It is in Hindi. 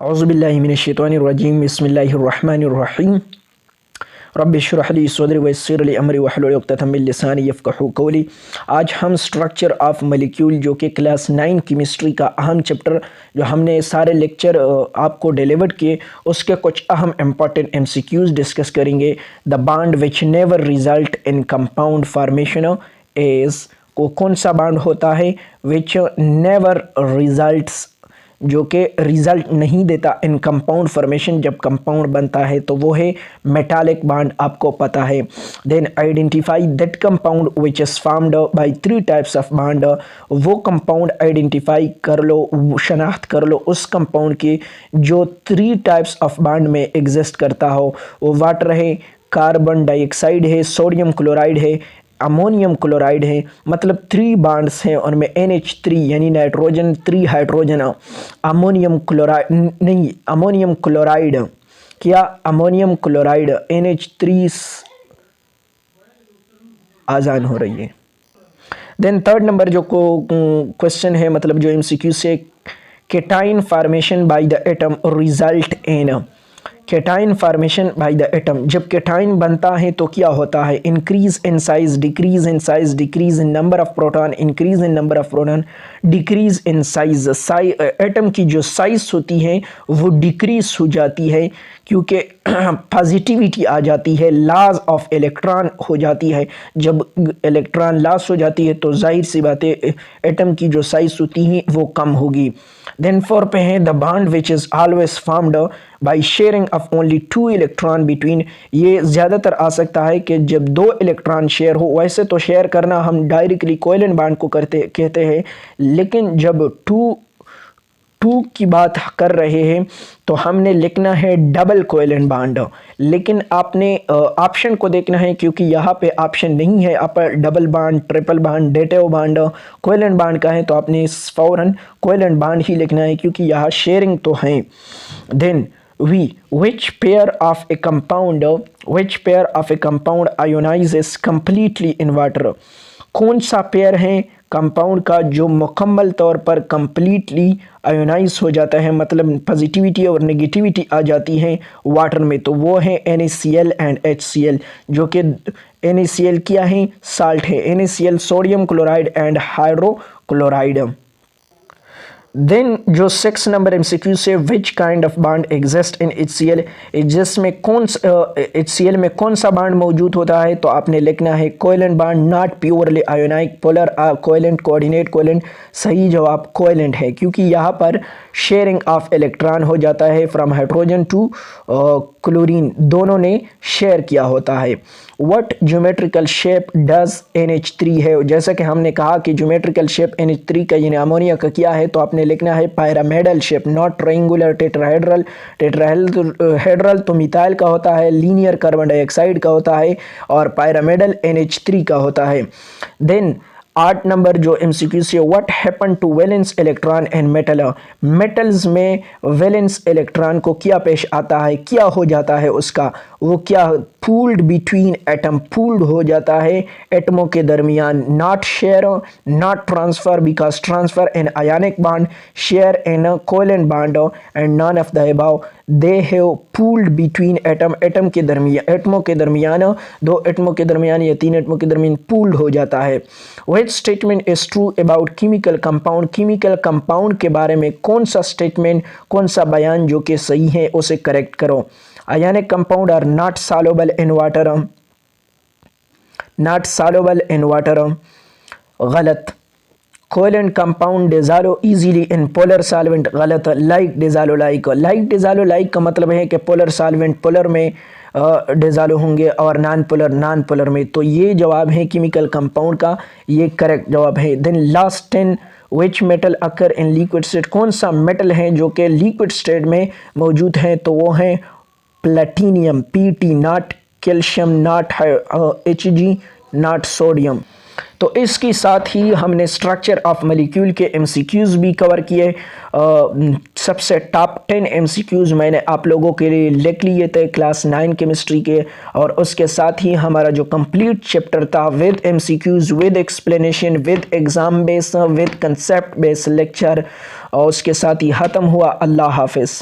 औज़ुबिल्लाहि मिनश्शैतानिर्रजीम बिस्मिल्लाहिर्रहमानिर्रहीम रब्बिश्रह ली सदरी वयस्सिर ली अमरी वहलुल उक़दतम मिन लिसानी यफ़क़हू क़ौली। आज हम स्ट्रक्चर ऑफ मॉलिक्यूल जो कि क्लास 9 केमिस्ट्री का अहम चैप्टर जो हमने सारे लेक्चर आपको डिलीवर किए उसके कुछ अहम इम्पॉर्टेंट एमसीक्यूज़ डिस्कस करेंगे। The bond which never result in compound formation is, को कौन सा बॉन्ड होता है विच नेवर रिजल्ट्स, जो कि रिजल्ट नहीं देता इन कंपाउंड फॉर्मेशन, जब कंपाउंड बनता है तो वो है मेटालिक बॉन्ड, आपको पता है। Then identify that compound which is formed by 3 types of bond, वो कंपाउंड आइडेंटिफाई कर लो, शनाख्त कर लो उस कंपाउंड की जो 3 टाइप्स ऑफ बॉन्ड में एग्जिस्ट करता हो। वो वाटर है, कार्बन डाइऑक्साइड है, सोडियम क्लोराइड है, अमोनियम क्लोराइड है, मतलब 3 बॉन्ड्स हैं उनमें NH3 यानी नाइट्रोजन 3 हाइड्रोजन, अमोनियम क्लोराइड नहीं, अमोनियम क्लोराइड, क्या अमोनियम क्लोराइड NH3 आज़ान हो रही है। देन थर्ड नंबर जो क्वेश्चन है, मतलब जो MCQ से, cation formation by the atom result in, cation formation by the atom, जब केटाइन बनता है तो क्या होता है, increase in size, decrease in size, decrease in number of proton, increase in number of proton, decrease in size. Atom की जो साइज होती है वो डिक्रीज हो जाती है क्योंकि पॉजिटिविटी आ जाती है, लॉस ऑफ इलेक्ट्रॉन हो जाती है। जब इलेक्ट्रॉन लॉस हो जाती है तो जाहिर सी बात है एटम की जो साइज होती है वो कम होगी। देन 4 पे है the bond which is always formed by sharing of only 2 electron between, ये ज़्यादातर आ सकता है कि जब 2 इलेक्ट्रॉन शेयर हो। वैसे तो शेयर करना हम डायरेक्टली कोवेलेंट बॉन्ड को कहते हैं, लेकिन जब 2 की बात कर रहे हैं तो हमने लिखना है डबल कोवेलेंट बॉन्ड। लेकिन आपने ऑप्शन को देखना है क्योंकि यहाँ पे ऑप्शन नहीं है, आप double bond, triple bond, dative bond, covalent bond का है तो आपने फ़ौरन कोवेलेंट बॉन्ड ही लिखना है क्योंकि यहाँ शेयरिंग तो है। Then which pair of a compound ionizes completely in water, कौन सा पेयर है कंपाउंड का जो मुकम्मल तौर पर कंप्लीटली आयोनाइज हो जाता है, मतलब पॉजिटिविटी और नेगेटिविटी आ जाती है वाटर में, तो वो है NaCl एंड HCl, जो कि NaCl क्या है, साल्ट है, NaCl sodium chloride and hydrochloride. Then जो 6 नंबर MCQ से which kind of bond exist in HCl, जिसमें HCl में कौन सा बॉन्ड मौजूद होता है, तो आपने लिखना है covalent bond, not purely ionic, polar covalent, coordinate covalent. सही जवाब कोवेलेंट है क्योंकि यहाँ पर शेयरिंग ऑफ इलेक्ट्रॉन हो जाता है फ्रॉम हाइड्रोजन टू क्लोरीन, दोनों ने शेयर किया होता है। What geometrical shape does NH3 है, जैसा कि हमने कहा कि ज्योमेट्रिकल शेप NH3 का यानी अमोनिया का क्या है, तो आपने लिखना है pyramidal shape, not triangular, tetrahedral. Tetrahedral तो मिथाइल का होता है, लीनियर कार्बन डाइऑक्साइड का होता है और पायरामिडल NH3 का होता है। देन 8 नंबर जो MCQ से, what happen to valence electron and metal, metals में वैलेंस इलेक्ट्रॉन को क्या पेश आता है, क्या हो जाता है उसका, वो क्या, पूल्ड बिटवीन एटम, पूल्ड हो जाता है एटमों के दरमियान, not share, not transfer because transfer in ionic bond, share in covalent bond and none of the above, they have pooled between atom, atom के दरमियान, एटमों के दरमियान, 2 एटमों के दरमियान या 3 एटमों के दरमियान पूल्ड हो जाता है। Which statement is true about chemical compound, chemical compound के बारे में कौन सा स्टेटमेंट, कौन सा बयान जो कि सही है उसे करेक्ट करो। Ionic compound are not soluble in water, not soluble in water, गलत। Covalent compound dissolve easily in polar solvent, गलत। Like dissolve like, like dissolve like का मतलब है कि पोलर सॉल्वेंट पोलर में डिसॉल्व होंगे और नॉन पोलर में, तो ये जवाब है केमिकल कंपाउंड का, ये करेक्ट जवाब है। Then last 10, which metal occur in liquid state, कौन सा मेटल है जो कि लिक्विड स्टेट में मौजूद है, तो वो है platinum, Pt, not calcium, not Hg, not sodium. तो इसके साथ ही हमने स्ट्रक्चर ऑफ मॉलिक्यूल के MCQs भी कवर किए। सबसे टॉप 10 MCQs मैंने आप लोगों के लिए लिख लिए थे क्लास 9 केमिस्ट्री के, और उसके साथ ही हमारा जो कंप्लीट चैप्टर था with MCQs, with explanation, with exam base, with concept base lecture, और उसके साथ ही ख़त्म हुआ। अल्लाह हाफिज़।